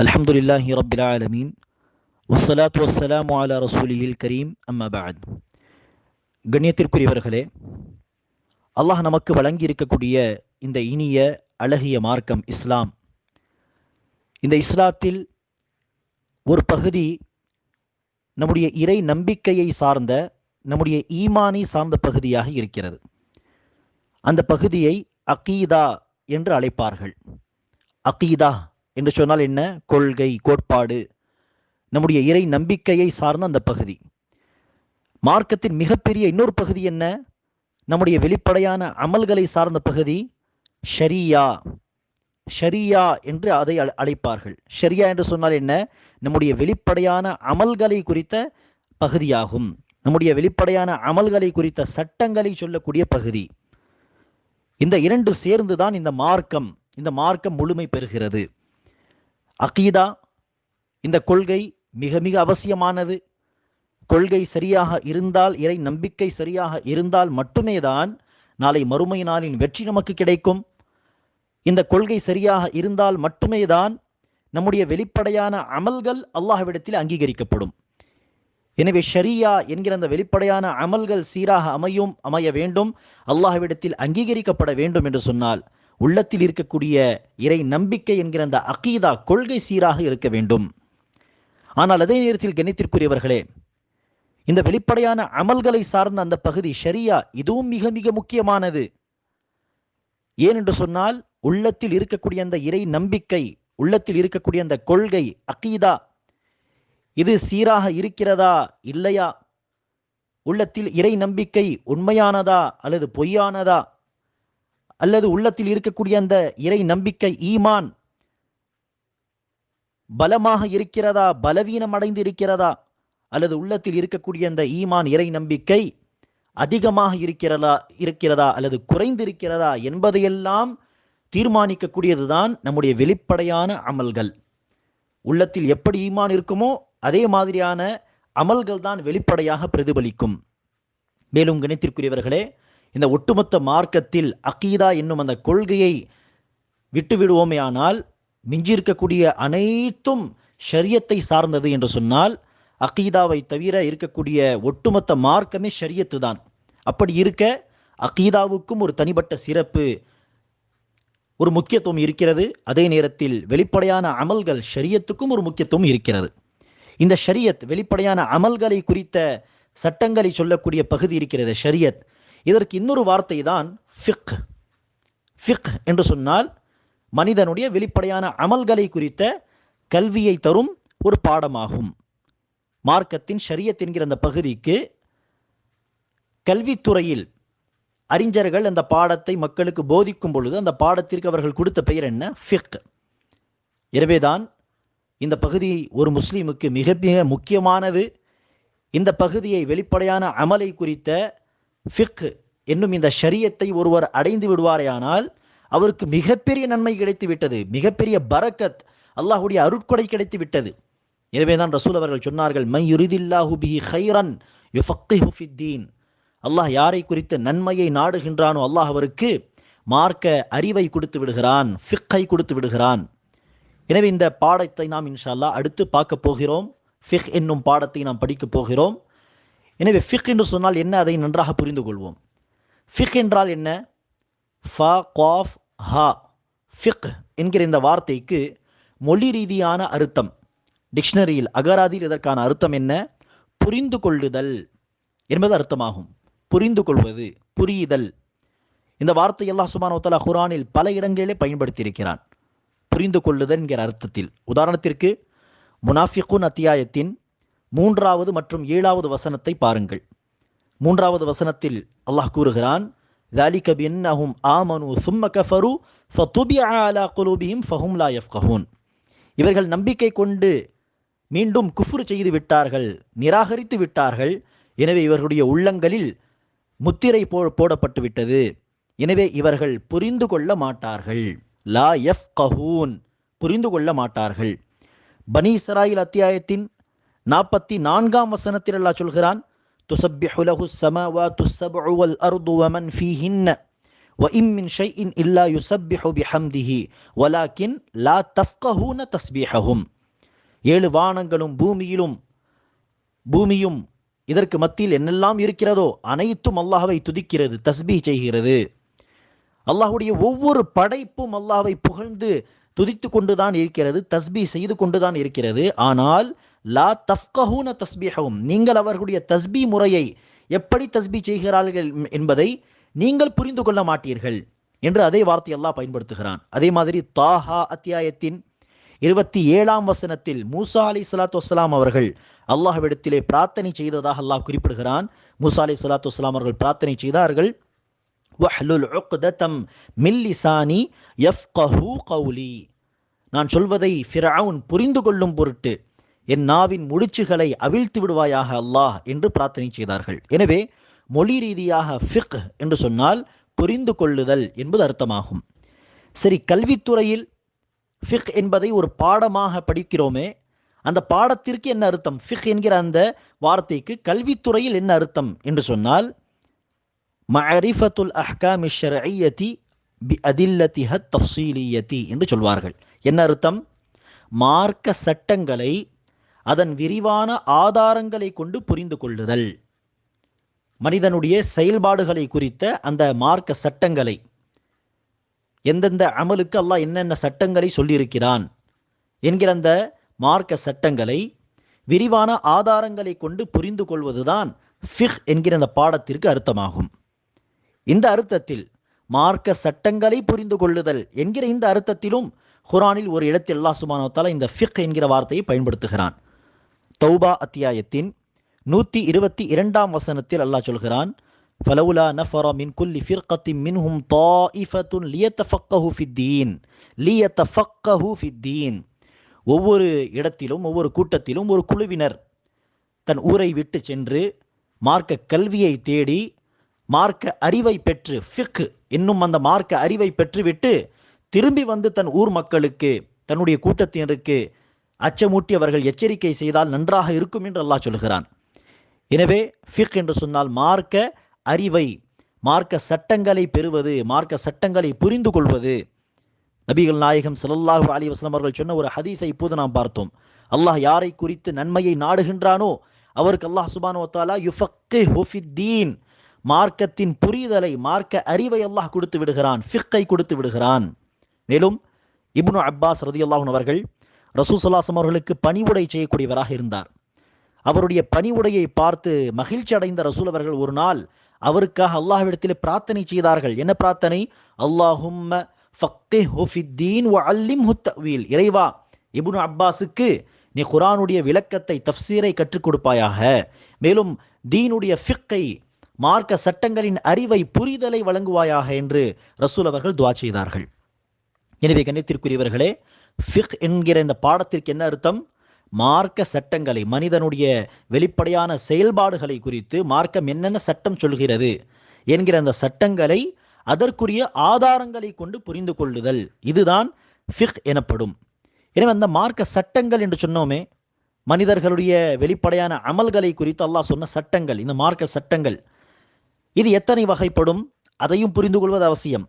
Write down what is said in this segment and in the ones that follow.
அல்ஹம்துலில்லாஹி ரப்பில் ஆலமீன் வஸ்ஸலாத்து வஸ்ஸலாமு அலா ரசூலிஹில் கரீம் அம்மா பஅத். கண்ணியத்திற்குரியவர்களே, அல்லாஹ் நமக்கு வழங்கி இருக்கக்கூடிய இந்த இனிய அழகிய மார்க்கம் இஸ்லாம். இந்த இஸ்லாத்தில் ஒரு பகுதி நம்முடைய இறை நம்பிக்கையை சார்ந்த, நம்முடைய ஈமானை சார்ந்த பகுதியாக இருக்கிறது. அந்த பகுதியை அகீதா என்று அழைப்பார்கள். அகீதா என்று சொன்னால் என்ன? கொள்கை, கோட்பாடு, நம்முடைய இறை நம்பிக்கையை சார்ந்த அந்த பகுதி. மார்க்கத்தின் மிகப்பெரிய இன்னொரு பகுதி என்ன? நம்முடைய வெளிப்படையான அமல்களை சார்ந்த பகுதி ஷரியா. ஷரியா என்று அதை அழைப்பார்கள். ஷரியா என்று சொன்னால் என்ன? நம்முடைய வெளிப்படையான அமல்களை குறித்த பகுதியாகும். நம்முடைய வெளிப்படையான அமல்களை குறித்த சட்டங்களை சொல்லக்கூடிய பகுதி. இந்த இரண்டு சேர்ந்துதான் இந்த மார்க்கம் முழுமை பெறுகிறது. அகீதா, இந்த கொள்கை மிக மிக அவசியமானது. கொள்கை சரியாக இருந்தால், இறை நம்பிக்கை சரியாக இருந்தால் மட்டுமே தான் நாளை மறுமை நாளின் வெற்றி நமக்கு கிடைக்கும். இந்த கொள்கை சரியாக இருந்தால் மட்டுமே தான் நம்முடைய வெளிப்படையான அமல்கள் அல்லாஹ்விடத்தில் அங்கீகரிக்கப்படும். எனவே ஷரியா என்கிற அந்த வெளிப்படையான அமல்கள் சீராக அமைய வேண்டும், அல்லாஹ்விடத்தில் அங்கீகரிக்கப்பட வேண்டும் என்று சொன்னால் உள்ளத்தில் இருக்கக்கூடிய இறை நம்பிக்கை என்கிற அந்த அகீதா, கொள்கை சீராக இருக்க வேண்டும். ஆனால் அதே நேரத்தில் கண்ணியத்திற்குரியவர்களே, இந்த வெளிப்படையான அமல்களை சார்ந்த அந்த பகுதி ஷரியா, இதுவும் மிக மிக முக்கியமானது. ஏனென்று சொன்னால் உள்ளத்தில் இருக்கக்கூடிய அந்த இறை நம்பிக்கை, உள்ளத்தில் இருக்கக்கூடிய அந்த கொள்கை அகீதா, இது சீராக இருக்கிறதா இல்லையா? உள்ளத்தில் இறை நம்பிக்கை உண்மையானதா அல்லது பொய்யானதா? அல்லது உள்ளத்தில் இருக்கக்கூடிய அந்த இறை நம்பிக்கை ஈமான் பலமாக இருக்கிறதா, பலவீனம் அடைந்து இருக்கிறதா? அல்லது உள்ளத்தில் இருக்கக்கூடிய அந்த ஈமான் இறை நம்பிக்கை அதிகமாக இருக்கிறதா அல்லது குறைந்திருக்கிறதா என்பதையெல்லாம் தீர்மானிக்கக்கூடியதுதான் நம்முடைய வெளிப்படையான அமல்கள். உள்ளத்தில் எப்படி ஈமான் இருக்குமோ அதே மாதிரியான அமல்கள் தான் வெளிப்படையாக பிரதிபலிக்கும். மேலும் கணித்திற்குரியவர்களே, இந்த ஒட்டுமொத்த மார்க்கத்தில் அகீதா என்னும் அந்த கொள்கையை விட்டுவிடுவோமே ஆனால் மிஞ்சியிருக்கக்கூடிய அனைத்தும் ஷரியத்தை சார்ந்தது என்று சொன்னால், அகீதாவை தவிர இருக்கக்கூடிய ஒட்டுமொத்த மார்க்கமே ஷரியத்து தான். அப்படி இருக்க அகீதாவுக்கும் ஒரு தனிப்பட்ட சிறப்பு, ஒரு முக்கியத்துவம் இருக்கிறது. அதே நேரத்தில் வெளிப்படையான அமல்கள் ஷரியத்துக்கும் ஒரு முக்கியத்துவம் இருக்கிறது. இந்த ஷரியத், வெளிப்படையான அமல்களை குறித்த சட்டங்களை சொல்லக்கூடிய பகுதி இருக்கிறது ஷரியத். இதற்கு இன்னொரு வார்த்தை தான் ஃபிக். ஃபிக் என்று சொன்னால் மனிதனுடைய வெளிப்படையான அமல்களை குறித்த கல்வியை தரும் ஒரு பாடமாகும். மார்க்கத்தின் ஷரியத் என்கிற அந்த பகுதிக்கு கல்வித்துறையில் அறிஞர்கள் அந்த பாடத்தை மக்களுக்கு போதிக்கும் பொழுது அந்த பாடத்திற்கு அவர்கள் கொடுத்த பெயர் என்ன? ஃபிக். எனவேதான் இந்த பகுதி ஒரு முஸ்லீமுக்கு மிக மிக முக்கியமானது. இந்த பகுதியை, வெளிப்படையான அமலை குறித்த ஃபிக் என்னும் இந்த ஷரியத்தை ஒருவர் அடைந்து விடுவாரேயானால் அவருக்கு மிகப்பெரிய நன்மை கிடைத்து விட்டது, மிகப்பெரிய பரக்கத், அல்லாஹ்வுடைய அருட்கொடை கிடைத்து விட்டது. எனவே தான் ரசூல் அவர்கள் சொன்னார்கள், மை யுரிதில்லாஹு பிஹி கைரன் யுஃபக்கிஹு ஃபித்தீன். அல்லாஹ் யாரை குறித்து நன்மையை நாடுகின்றானோ அல்லாஹ் அவருக்கு மார்க்க அறிவை கொடுத்து விடுகிறான், ஃபிக்கை கொடுத்து விடுகிறான். எனவே இந்த பாடத்தை நாம் இன்ஷா அல்லாஹ் அடுத்து பார்க்க போகிறோம். ஃபிக் என்னும் பாடத்தை நாம் படிக்க போகிறோம். எனவே ஃபிக் என்று சொன்னால் என்ன, அதை நன்றாக புரிந்து கொள்வோம். ஃபிக் என்றால் என்ன? ஃபா காஃப் ஹா. ஃபிக் என்கிற இந்த வார்த்தைக்கு மொழி ரீதியான அர்த்தம், டிக்ஷனரியில் அகராதியில் இதற்கான அர்த்தம் என்ன? புரிந்து கொள்ளுதல் என்பது அர்த்தமாகும். புரிந்து கொள்வது, புரியுதல். இந்த வார்த்தை அல்லாஹ் சுப்ஹானஹு வ தஆலா குர்ஆனில் பல இடங்களிலே பயன்படுத்தி இருக்கிறான், புரிந்து கொள்ளுதல் என்கிற அர்த்தத்தில். உதாரணத்திற்கு முனாஃபிகூன் அத்தியாயத்தின் 3வது மற்றும் 7வது வசனத்தை பாருங்கள். 3வது வசனத்தில் அல்லாஹ் கூறுகிறான், ذَلِكَ بِأَنَّهُمْ آمَنُوا ثُمَّ كَفَرُوا فَطُبِعَ عَلَى قُلُوبِهِمْ فَهُمْ لَا يَفْقَهُونَ. இவர்கள் நம்பிக்கை கொண்டு மீண்டும் குஃப்ர் செய்து விட்டார்கள், நிராகரித்து விட்டார்கள். எனவே இவர்களுடைய உள்ளங்களில் முத்திரை போடப்பட்டு விட்டது. எனவே இவர்கள் புரிந்து கொள்ள மாட்டார்கள். லா யஃப்கஹூன், புரிந்து கொள்ள மாட்டார்கள். பனி இஸ்ராயில் அத்தியாயத்தின் 44ஆம் வசனத்தில் அல்லாஹ் சொல்கிறான், துஸப்பிஹு லஹு ஸமாவாத்து ஸப்உ வல் அர்து வமன் ஃபீஹின்ன وَإِن مِّن شَيْءٍ إِلَّا يُسَبِّحُ بِحَمْدِهِ وَلَكِنْ لَا تَفْقَهُونَ تَسْبِيحَهُمْ. 7 வானங்களும் பூமியும் இதற்கு மத்தியில் என்னெல்லாம் இருக்கிறதோ அனைத்தும் அல்லாஹ்வை துதிக்கிறது, தஸ்பீஹ் செய்கிறது. அல்லாஹ்வுடைய ஒவ்வொரு படைப்பும் அல்லாஹ்வை புகழ்ந்து துதித்து கொண்டுதான் இருக்கிறது, தஸ்பீஹ் செய்து கொண்டுதான் இருக்கிறது. ஆனால் லா தஃப்கஹூன தஸ்பீஹவும், நீங்கள் அவர்களுடைய தஸ்பீஹ் முறையை எப்படி தஸ்பீஹ் செய்கிறார்கள் என்பதை நீங்கள் புரிந்து கொள்ள மாட்டீர்கள் என்று அதே வார்த்தை அல்லாஹ் பயன்படுத்துகிறான். அதே மாதிரி தாஹா அத்தியாயத்தின் 27ஆம் வசனத்தில் மூசா அலைஹிஸ்ஸலாத்து வஸ்ஸலாம் அவர்கள் அல்லாஹ்விடத்திலே பிரார்த்தனை செய்ததாக அல்லாஹ் குறிப்பிடுகிறான். மூசா அலைஹிஸ்ஸலாத்து வஸ்ஸலாம் அவர்கள் பிரார்த்தனை செய்தார்கள், வஹ்லுல் உக்ததம் மின் லிசானி யஃப்கஹு கௌலி, நான் சொல்வதை ஃபிர்அவுன் புரிந்து கொள்ளும் பொருட்டு என் நாவின் முடிச்சுகளை அவிழ்த்து விடுவாயாக அல்லாஹ் என்று பிரார்த்தனை செய்தார்கள். எனவே மொழி ரீதியாக ஃபிக் என்று சொன்னால் புரிந்து கொள்ளுதல் என்பது அர்த்தமாகும். சரி, கல்வித்துறையில் ஃபிக் என்பதை ஒரு பாடமாக படிக்கிறோமே, அந்த பாடத்திற்கு என்ன அர்த்தம்? ஃபிக் என்கிற அந்த வார்த்தைக்கு கல்வித்துறையில் என்ன அர்த்தம் என்று சொன்னால், மஅரிஃபத்துல் அஹ்காமி ஷர்இய்யதி பி அதில்லத்திஹ தஃசீலியதி என்று சொல்வார்கள். என்ன அர்த்தம்? மார்க்க சட்டங்களை அதன் விரிவான ஆதாரங்களை கொண்டு புரிந்து கொள்ளுதல். மனிதனுடைய செயல்பாடுகளை குறித்த அந்த மார்க்க சட்டங்களை, எந்தெந்த அமலுக்கு அல்லாஹ் என்னென்ன சட்டங்களை சொல்லியிருக்கிறான் என்கிற அந்த மார்க்க சட்டங்களை விரிவான ஆதாரங்களை கொண்டு புரிந்து கொள்வதுதான் ஃபிக் என்கிற அந்த பாடத்திற்கு அர்த்தமாகும். இந்த அர்த்தத்தில் மார்க்க சட்டங்களை புரிந்து கொள்ளுதல் என்கிற இந்த அர்த்தத்திலும் குர்ஆனில் ஒரு இடத்தில் அல்லாஹ் சுப்ஹானஹு வ தஆலா இந்த ஃபிக் என்கிற வார்த்தையை பயன்படுத்துகிறான். தௌபா அத்தியாயத்தின் 122ஆம் வசனத்தில் அல்லாஹ் சொல்கிறான், ஃபலவுலா நஃபர மின் குல்லி ஃபிர்கத்தின் மின்ஹும் தாயிஃபத்துன் லியத்தஃபக்கஹு ஃபித்தீன். ஒவ்வொரு இடத்திலும் ஒவ்வொரு கூட்டத்திலும் ஒரு குழுவினர் தன் ஊரை விட்டு சென்று மார்க்க கல்வியை தேடி மார்க்க அறிவை பெற்று, ஃபிக் என்னும் அந்த மார்க்க அறிவை பெற்றுவிட்டு திரும்பி வந்து தன் ஊர் மக்களுக்கு, தன்னுடைய கூட்டத்தினருக்கு அச்சமூட்டி அவர்கள் எச்சரிக்கை செய்தால் நன்றாக இருக்கும் என்று அல்லாஹ் சொல்கிறான். எனவே ஃபிக் என்று சொன்னால் மார்க்க அறிவை, மார்க்க சட்டங்களை பெறுவது, மார்க்க சட்டங்களை புரிந்து கொள்வது. நபிகள் நாயகம் ஸல்லல்லாஹு அலைஹி வஸல்லம் அவர்கள் சொன்ன ஒரு ஹதீஸை இப்போது நாம் பார்த்தோம். அல்லாஹ் யாரை குறித்து நன்மையை நாடுகின்றானோ அவருக்கு அல்லாஹ் சுப்ஹானஹு வ தஆலா யுஃபக்கிஹு ஃபித்தீன், மார்க்கத்தின் புரிதலை, மார்க்க அறிவை அல்லாஹ் கொடுத்து விடுகிறான், ஃபிக்கை கொடுத்து விடுகிறான். மேலும் இப்னு அப்பாஸ் ரலியல்லாஹு அன்ஹு அவர்கள் ரசூல் ஸல்லல்லாஹு அலைஹி வஸல்லம் அவர்களுக்கு பணிவுடை செய்யக்கூடியவராக இருந்தார். அவருடைய பணிவுடையை பார்த்து மகிழ்ச்சி அடைந்த ரசூல் அவர்கள் ஒரு நாள் அவருக்காக அல்லாஹ்விடத்தில் பிரார்த்தனை செய்தார்கள். என்ன பிரார்த்தனை? அல்லாஹும்ம ஃபக்கிஹு ஃபித்தீன் வ அல்லிம்ஹு தஅவீல். இறைவா, இப்னு அப்பாஸுக்கு நீ குர்ஆனுடைய விளக்கத்தை, தஃப்சீரை கற்றுக் கொடுப்பாயாக, மேலும் தீனுடைய ஃபிக்கை, மார்க்க சட்டங்களின் அறிவை, புரிதலை வழங்குவாயாக என்று ரசூல் அவர்கள் துஆ செய்தார்கள். எனவே கண்ணியத்திற்குரியவர்களே, ஃபிக் என்கிற இந்த பாடத்திற்கு என்ன அர்த்தம்? மார்க்க சட்டங்களை, மனிதனுடைய வெளிப்படையான செயல்பாடுகளை குறித்து மார்க்கம் என்னென்ன சட்டம் சொல்கிறது என்கிற அந்த சட்டங்களை அதற்குரிய ஆதாரங்களை கொண்டு புரிந்து கொள்ளுதல், இதுதான் ஃபிக் எனப்படும். எனவே அந்த மார்க்க சட்டங்கள் என்று சொன்னோமே, மனிதர்களுடைய வெளிப்படையான அமல்களை குறித்து அல்லாஹ் சொன்ன சட்டங்கள், இந்த மார்க்க சட்டங்கள், இது எத்தனை வகைப்படும் அதையும் புரிந்து கொள்வது அவசியம்.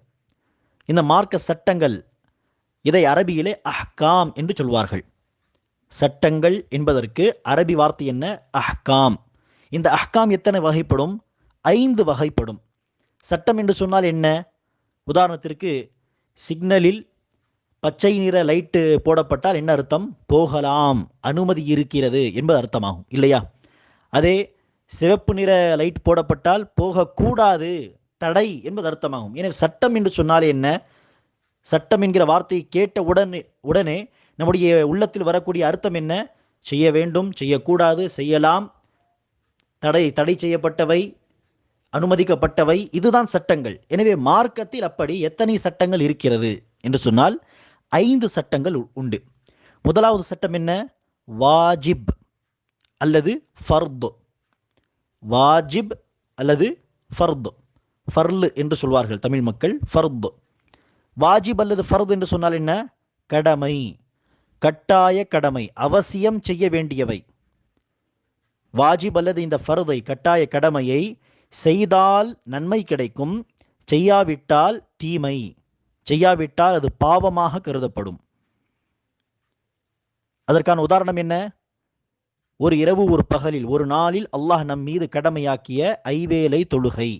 இந்த மார்க்க சட்டங்கள், இதை அரபியிலே அஹ்காம் என்று சொல்வார்கள். சட்டங்கள் என்பதற்கு அரபி வார்த்தை என்ன? அஹ்காம். இந்த அஹ்காம் எத்தனை வகைப்படும்? 5 வகைப்படும். சட்டம் என்று சொன்னால் என்ன? உதாரணத்திற்கு சிக்னலில் பச்சை நிற லைட்டு போடப்பட்டால் என்ன அர்த்தம்? போகலாம், அனுமதி இருக்கிறது என்பது அர்த்தமாகும், இல்லையா? அதே சிவப்பு நிற லைட் போடப்பட்டால் போகக்கூடாது, தடை என்பது அர்த்தமாகும். எனவே சட்டம் என்று சொன்னாலே என்ன? சட்டம் என்கிற வார்த்தையை கேட்ட உடனே நம்முடைய உள்ளத்தில் வரக்கூடிய அர்த்தம் என்ன? செய்ய வேண்டும், செய்யக்கூடாது, செய்யலாம், தடை செய்யப்பட்டவை, அனுமதிக்கப்பட்டவை, இதுதான் சட்டங்கள். எனவே மார்க்கத்தில் அப்படி எத்தனை சட்டங்கள் இருக்கிறது என்று சொன்னால் 5 சட்டங்கள் உண்டு. முதலாவது சட்டம் என்ன? வாஜிப் அல்லது ஃபர்து. வாஜிப் அல்லது ஃபர்து. ஃபர்லு என்று சொல்வார்கள் தமிழ் மக்கள், ஃபர்து. வாஜிப் அல்லது ஃபர்து என்று சொன்னால் என்ன? கடமை, கட்டாய கடமை, அவசியம் செய்ய வேண்டியவை. வாஜிப் அல்லது இந்த ஃபர்தை, கட்டாய கடமையை செய்தால் நன்மை கிடைக்கும், செய்யாவிட்டால் தீமை, செய்யாவிட்டால் அது பாவமாக கருதப்படும். அதற்கான உதாரணம் என்ன? ஒரு இரவு ஒரு பகலில் ஒரு நாளில் அல்லாஹ் நம் மீது கடமையாக்கிய ஐவேளை தொழுகை.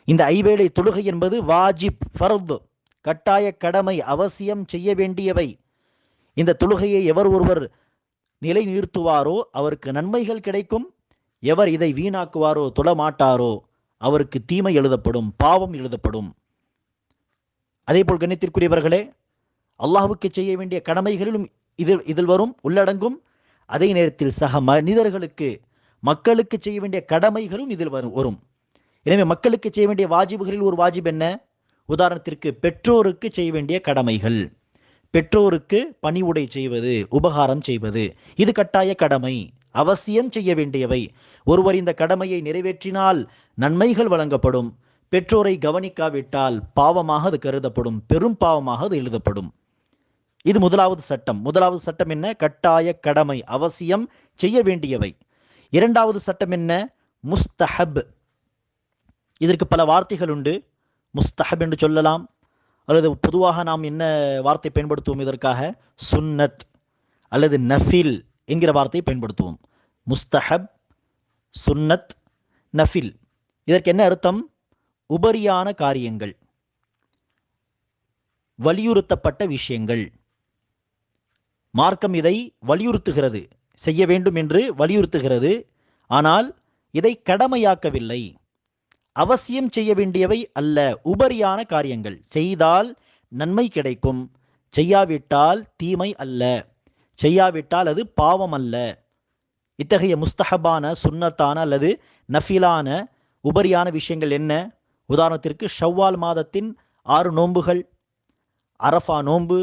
இந்த ஐவேளை தொழுகை என்பது வாஜிப், ஃபர்த், கட்டாய கடமை, அவசியம், செய்ய வேண்டியவை. இந்த தொழுகையை எவர் ஒருவர் நிலை நிறுத்துவாரோ அவருக்கு நன்மைகள் கிடைக்கும். எவர் இதை வீணாக்குவாரோ, தொழமாட்டாரோ, அவருக்கு தீமை எழுதப்படும், பாவம் எழுதப்படும். அதேபோல் கண்ணியத்திற்குரியவர்களே, அல்லாஹ்வுக்கு செய்ய வேண்டிய கடமைகளிலும் இதில் வரும், உள்ளடங்கும். அதே நேரத்தில் சக மனிதர்களுக்கு, மக்களுக்கு செய்ய வேண்டிய கடமைகளும் இதில் வரும். எனவே மக்களுக்கு செய்ய வேண்டிய வாஜிபுகளில் ஒரு வாஜிப் என்ன? உதாரணத்திற்கு பெற்றோருக்கு செய்ய வேண்டிய கடமைகள். பெற்றோருக்கு பணிவுடை செய்வது, உபகாரம் செய்வது, இது கட்டாய கடமை, அவசியம், செய்ய வேண்டியவை. ஒருவர் இந்த கடமையை நிறைவேற்றினால் நன்மைகள் வழங்கப்படும். பெற்றோரை கவனிக்காவிட்டால் பாவமாக அது கருதப்படும், பெரும் பாவமாக அது எழுதப்படும். இது முதலாவது சட்டம். முதலாவது சட்டம் என்ன? கட்டாய கடமை, அவசியம், செய்ய வேண்டியவை. இரண்டாவது சட்டம் என்ன? முஸ்தஹப். இதற்கு பல வார்த்தைகள் உண்டு. முஸ்தஹப் என்று சொல்லலாம், அல்லது பொதுவாக நாம் என்ன வார்த்தை பயன்படுத்துவோம் இதற்காக? சுன்னத் அல்லது நஃபில் என்கிற வார்த்தையை பயன்படுத்துவோம். முஸ்தஹப், சுன்னத், நஃபில். இதற்கு என்ன அர்த்தம்? உபரியான காரியங்கள், வலியுறுத்தப்பட்ட விஷயங்கள். மார்க்கம் இதை வலியுறுத்துகிறது, செய்ய வேண்டும் என்று வலியுறுத்துகிறது. ஆனால் இதை கடமையாக்கவில்லை. அவசியம் செய்ய வேண்டியவை அல்ல, உபரியான காரியங்கள். செய்தால் நன்மை கிடைக்கும், செய்யாவிட்டால் தீமை அல்ல, செய்யாவிட்டால் அது பாவம் அல்ல. இத்தகைய முஸ்தஹபான, சுன்னத்தான அல்லது நஃபிலான உபரியான விஷயங்கள் என்ன? உதாரணத்திற்கு ஷவ்வால் மாதத்தின் 6 நோன்புகள், அரஃபா நோன்பு,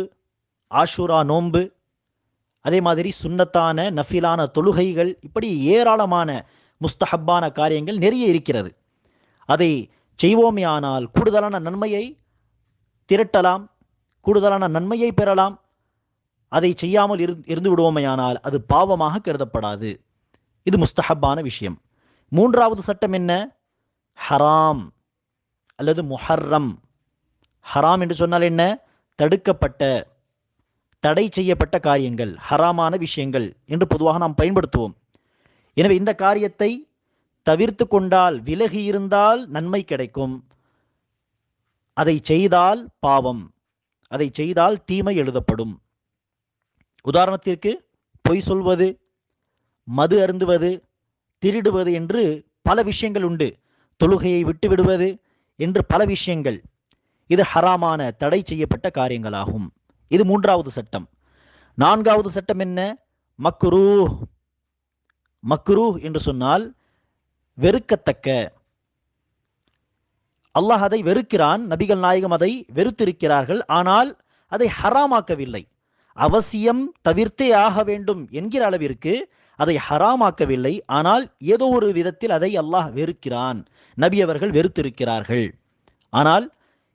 ஆஷூரா நோன்பு, அதே மாதிரி சுன்னத்தான நஃபிலான தொழுகைகள், இப்படி ஏராளமான முஸ்தஹப்பான காரியங்கள் நிறைய இருக்கிறது. அதை செய்வோமே ஆனால் கூடுதலான நன்மையை திரட்டலாம், கூடுதலான நன்மையை பெறலாம். அதை செய்யாமல் இருந்து விடுவோமையானால் அது பாவமாக கருதப்படாது. இது முஸ்தஹப்பான விஷயம். மூன்றாவது சட்டம் என்ன? ஹராம் அல்லது முஹர்ரம். ஹராம் என்று சொன்னால் என்ன? தடுக்கப்பட்ட, தடை செய்யப்பட்ட காரியங்கள், ஹராமான விஷயங்கள் என்று பொதுவாக நாம் பயன்படுத்துவோம். எனவே இந்த காரியத்தை தவிர்த்து கொண்டால், விலகி இருந்தால் நன்மை கிடைக்கும். அதை செய்தால் பாவம், அதை செய்தால் தீமை எழுதப்படும். உதாரணத்திற்கு பொய் சொல்வது, மது அருந்துவது, திருடுவது என்று பல விஷயங்கள் உண்டு. தொழுகையை விட்டு விடுவது என்று பல விஷயங்கள். இது ஹராமான, தடை செய்யப்பட்ட காரியங்களாகும். இது மூன்றாவது சட்டம். நான்காவது சட்டம் என்ன? மக்ரூஹ். மக்ரூஹ் என்று சொன்னால் வெறுக்கத்தக்க. அல்லாஹ் அதை வெறுக்கிறான், நபிகள் நாயகம் அதை வெறுத்திருக்கிறார்கள். ஆனால் அதை ஹராமாக்கவில்லை. அவசியம் தவிர்த்தே ஆக வேண்டும் என்கிற அளவிற்கு அதை ஹராமாக்கவில்லை. ஆனால் ஏதோ ஒரு விதத்தில் அதை அல்லாஹ் வெறுக்கிறான், நபி அவர்கள் வெறுத்திருக்கிறார்கள். ஆனால்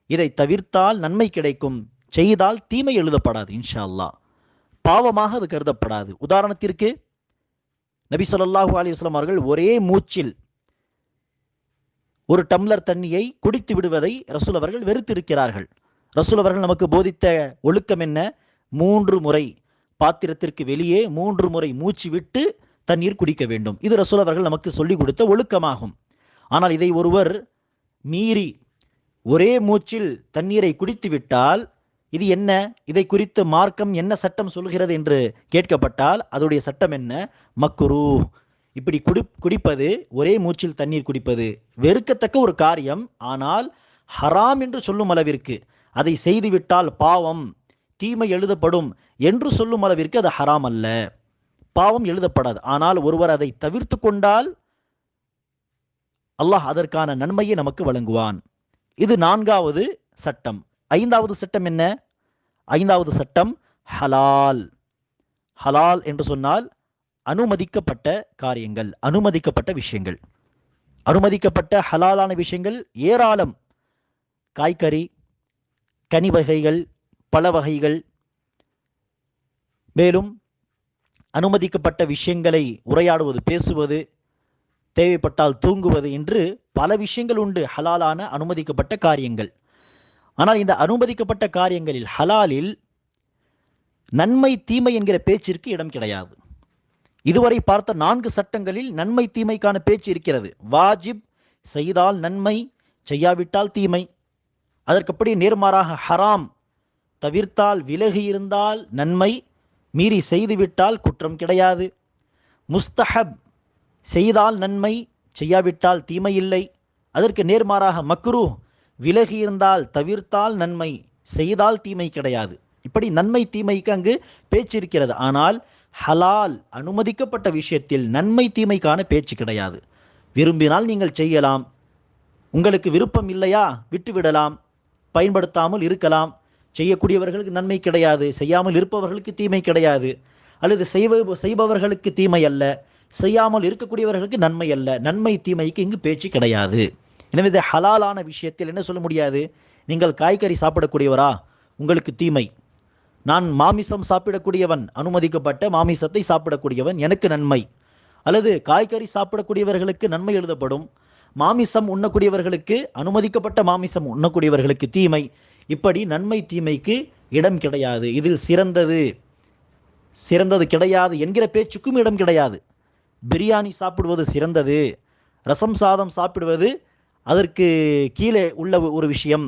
இதை தவிர்த்தால் நன்மை கிடைக்கும், செய்தால் தீமை எழுதப்படாது, இன்ஷா அல்லாஹ் பாவமாக அது கருதப்படாது. உதாரணத்திற்கு நபி ஸல்லல்லாஹு அலைஹி வஸல்லம் அவர்கள் ஒரே மூச்சில் ஒரு டம்ளர் தண்ணியை குடித்து விடுவதை ரசூல் அவர்கள் வெறுத்திருக்கிறார்கள். ரசூல் அவர்கள் நமக்கு போதித்த ஒழுக்கம் என்ன? 3 முறை பாத்திரத்திற்கு வெளியே 3 முறை மூச்சு விட்டு தண்ணீர் குடிக்க வேண்டும். இது ரசூல் அவர்கள் நமக்கு சொல்லிக் கொடுத்த ஒழுக்கமாகும். ஆனால் இதை ஒருவர் மீறி ஒரே மூச்சில் தண்ணீரை குடித்து விட்டால் இது என்ன? இதை குறித்து மார்க்கம் என்ன சட்டம் சொல்கிறது என்று கேட்கப்பட்டால் அதோடைய சட்டம் என்ன? மக்ரூஹ். இப்படி குடிப்பது, ஒரே மூச்சில் தண்ணீர் குடிப்பது வெறுக்கத்தக்க ஒரு காரியம். ஆனால் ஹராம் என்று சொல்லும் அளவிற்கு, அதை செய்துவிட்டால் பாவம், தீமை எழுதப்படும் என்று சொல்லும் அளவிற்கு அது ஹராம் அல்ல, பாவம் எழுதப்படாது. ஆனால் ஒருவர் அதை தவிர்த்து கொண்டால் அல்லாஹ் அதற்கான நன்மையை நமக்கு வழங்குவான். இது 4வது சட்டம். 5வது சட்டம் என்ன? 5வது சட்டம் ஹலால். ஹலால் என்று சொன்னால் அனுமதிக்கப்பட்ட காரியங்கள், அனுமதிக்கப்பட்ட விஷயங்கள். அனுமதிக்கப்பட்ட ஹலாலான விஷயங்கள் ஏராளம். காய்கறி, கனி வகைகள், பழ வகைகள். மேலும் அனுமதிக்கப்பட்ட விஷயங்களை உரையாடுவது, பேசுவது, தேவைப்பட்டால் தூங்குவது என்று பல விஷயங்கள் உண்டு ஹலாலான அனுமதிக்கப்பட்ட காரியங்கள். ஆனால் இந்த அனுமதிக்கப்பட்ட காரியங்களில் ஹலாலில் நன்மை தீமை என்கிற பேச்சிற்கு இடம் கிடையாது. இதுவரை பார்த்த 4 சட்டங்களில் நன்மை தீமைக்கான பேச்சு இருக்கிறது. வாஜிப் செய்தால் நன்மை, செய்யாவிட்டால் தீமை. அதற்கப்படி நேர்மாறாக ஹராம் தவிர்த்தால் விலகி இருந்தால் நன்மை, மீறி செய்துவிட்டால் குற்றம் கிடையாது. முஸ்தஹப் செய்தால் நன்மை, செய்யாவிட்டால் தீமை இல்லை. அதற்கு நேர்மாறாக மக்ரூஹ் விலகி இருந்தால் தவிர்த்தால் நன்மை, செய்தால் தீமை கிடையாது. இப்படி நன்மை தீமைக்கு அங்கு பேச்சு இருக்கிறது. ஆனால் ஹலால் அனுமதிக்கப்பட்ட விஷயத்தில் நன்மை தீமைக்கான பேச்சு கிடையாது. விரும்பினால் நீங்கள் செய்யலாம், உங்களுக்கு விருப்பம் இல்லையா விட்டுவிடலாம், பயன்படுத்தாமல் இருக்கலாம். செய்யக்கூடியவர்களுக்கு நன்மை கிடையாது, செய்யாமல் இருப்பவர்களுக்கு தீமை கிடையாது. அல்லது செய்பவர்களுக்கு தீமை அல்ல, செய்யாமல் இருக்கக்கூடியவர்களுக்கு நன்மை அல்ல. நன்மை தீமைக்கு இங்கு பேச்சு கிடையாது. எனவே இந்த ஹலாலான விஷயத்தில் என்ன சொல்ல முடியாது? நீங்கள் காய்கறி சாப்பிடக்கூடியவரா, உங்களுக்கு தீமை. நான் மாமிசம் சாப்பிடக்கூடியவன், அனுமதிக்கப்பட்ட மாமிசத்தை சாப்பிடக்கூடியவன், எனக்கு நன்மை. அல்லது காய்கறி சாப்பிடக்கூடியவர்களுக்கு நன்மை எழுதப்படும், மாமிசம் உண்ணக்கூடியவர்களுக்கு, அனுமதிக்கப்பட்ட மாமிசம் உண்ணக்கூடியவர்களுக்கு தீமை. இப்படி நன்மை தீமைக்கு இடம் கிடையாது. இதில் சிறந்தது கிடையாது என்கிற பேச்சுக்கும் இடம் கிடையாது. பிரியாணி சாப்பிடுவது சிறந்தது, ரசம் சாதம் சாப்பிடுவது அதற்கு கீழே உள்ள ஒரு விஷயம்,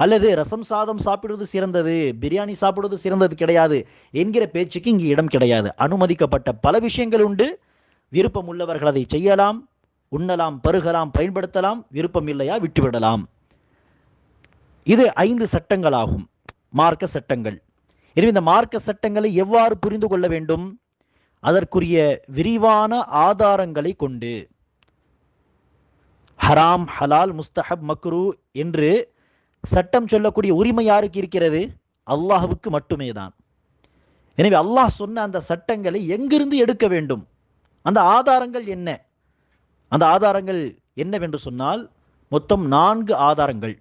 அல்லது ரசம் சாதம் சாப்பிடுவது சிறந்தது, பிரியாணி சாப்பிடுவது சிறந்தது கிடையாது என்கிற பேச்சுக்கு இங்கு இடம் கிடையாது. அனுமதிக்கப்பட்ட பல விஷயங்கள் உண்டு. விருப்பம் உள்ளவர்கள் அதை செய்யலாம், உண்ணலாம், பருகலாம், பயன்படுத்தலாம். விருப்பம் இல்லையா விட்டுவிடலாம். இது 5 சட்டங்களாகும், மார்க்க சட்டங்கள். எனவே இந்த மார்க்க சட்டங்களை எவ்வாறு புரிந்து கொள்ள வேண்டும்? அதற்குரிய விரிவான ஆதாரங்களை கொண்டு. ஹராம், ஹலால், முஸ்தஹப், மக்ரூ என்று சட்டம் சொல்லக்கூடிய உரிமை யாருக்கு இருக்கிறது? அல்லாஹ்வுக்கு மட்டுமே தான். எனவே அல்லாஹ் சொன்ன அந்த சட்டங்களை எங்கிருந்து எடுக்க வேண்டும்? அந்த ஆதாரங்கள் என்ன? அந்த ஆதாரங்கள் என்னவென்று சொன்னால் மொத்தம் 4 ஆதாரங்கள்.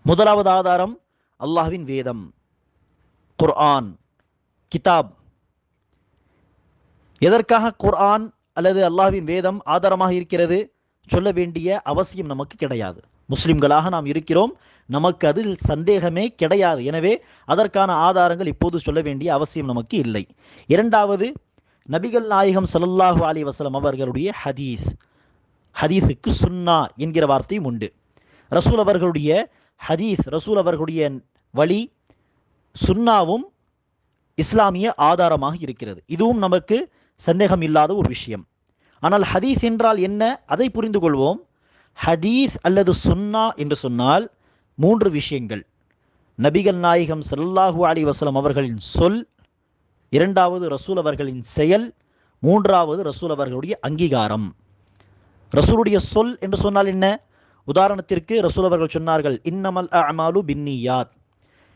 முதலாவது ஆதாரம் அல்லாஹ்வின் வேதம், குர்ஆன், கிதாப். எதற்காக குர்ஆன் அல்லது அல்லாஹ்வின் வேதம் ஆதாரமாக இருக்கிறது? சொல்ல வேண்டிய அவசியம் நமக்கு கிடையாது. முஸ்லிம்களாக நாம் இருக்கிறோம், நமக்கு அதில் சந்தேகமே கிடையாது. எனவே அதற்கான ஆதாரங்கள் இப்போது சொல்ல வேண்டிய அவசியம் நமக்கு இல்லை. இரண்டாவது, நபிகள் நாயகம் ஸல்லல்லாஹு அலைஹி வஸல்லம் அவர்களுடைய ஹதீஸுக்கு சுன்னா என்கிற வார்த்தையும் உண்டு. ரசூல் அவர்களுடைய ஹதீஸ், ரசூல் அவர்களுடைய வழி, சுன்னாவும் இஸ்லாமிய ஆதாரமாக இருக்கிறது. இதுவும் நமக்கு சந்தேகம் இல்லாத ஒரு விஷயம். ஆனால் ஹதீஸ் என்றால் என்ன, அதை புரிந்து கொள்வோம். ஹதீஸ் அல்லது சுன்னா என்று சொன்னால் 3 விஷயங்கள். நபிகள் நாயகம் ஸல்லல்லாஹு அலைஹி வஸல்லம் அவர்களின் சொல், இரண்டாவது ரசூல் அவர்களின் செயல், மூன்றாவது ரசூல் அவர்களுடைய அங்கீகாரம். ரசூலுடைய சொல் என்று சொன்னால் என்ன? உதாரணத்திற்கு ரசூல் அவர்கள் சொன்னார்கள், இன்னமல் அஅமாலு பின்னியாத்,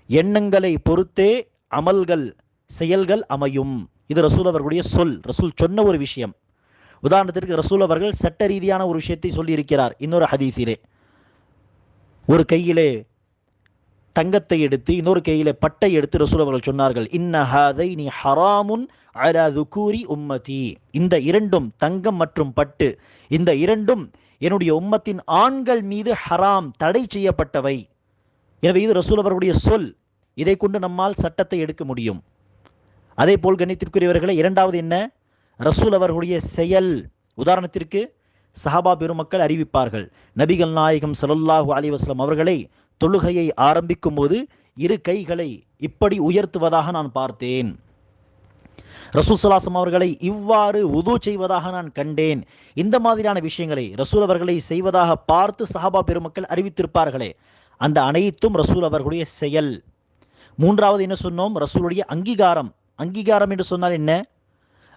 எண்ணங்களை பொறுத்தே அமல்கள், செயல்கள் அமையும். இது ரசூல் அவர்களுடைய சொல், ரசூல் சொன்ன ஒரு விஷயம். உதாரணத்திற்கு ரசூல் அவர்கள் சட்ட ரீதியான ஒரு விஷயத்தை சொல்லி இருக்கிறார். இன்னொரு ஹதீஸிலே ஒரு கையிலே தங்கத்தை எடுத்து இன்னொரு கையிலே பட்டை எடுத்து ரசூல் அவர்கள் சொன்னார்கள், இன்ன ஹாதைனி ஹராமுன் அலா துகூரி உம்மதி, இந்த இரண்டும், தங்கம் மற்றும் பட்டு, இந்த இரண்டும் என்னுடைய உம்மத்தின் ஆண்கள் மீது ஹராம், தடை செய்யப்பட்டவை. எனவே இது ரசூல் அவர்களுடைய சொல். இதை கொண்டு நம்மால் சட்டத்தை எடுக்க முடியும். அதே போல் கண்ணியத்திற்குரியவர்களே, இரண்டாவது என்ன? ரசூல் அவர்களுடைய செயல். உதாரணத்திற்கு சஹாபா பெருமக்கள் அறிவிப்பார்கள், நபிகள் நாயகம் ஸல்லல்லாஹு அலைஹி வஸல்லம் அவர்களை தொழுகையை ஆரம்பிக்கும் போது 2 கைகளை இப்படி உயர்த்துவதாக நான் பார்த்தேன். ரசூல் ஸல்லல்லாஹு அவர்களை இவ்வாறு வுது செய்வதாக நான் கண்டேன். இந்த மாதிரியான விஷயங்களை ரசூல் அவர்களை செய்வதாக பார்த்து சஹாபா பெருமக்கள் அறிவித்திருப்பார்களே, அந்த அனைத்தும் ரசூல் அவர்களுடைய செயல். மூன்றாவது என்ன சொன்னோம்? ரசூலுடைய அங்கீகாரம். அங்கீகாரம் என்று சொன்னால் என்ன?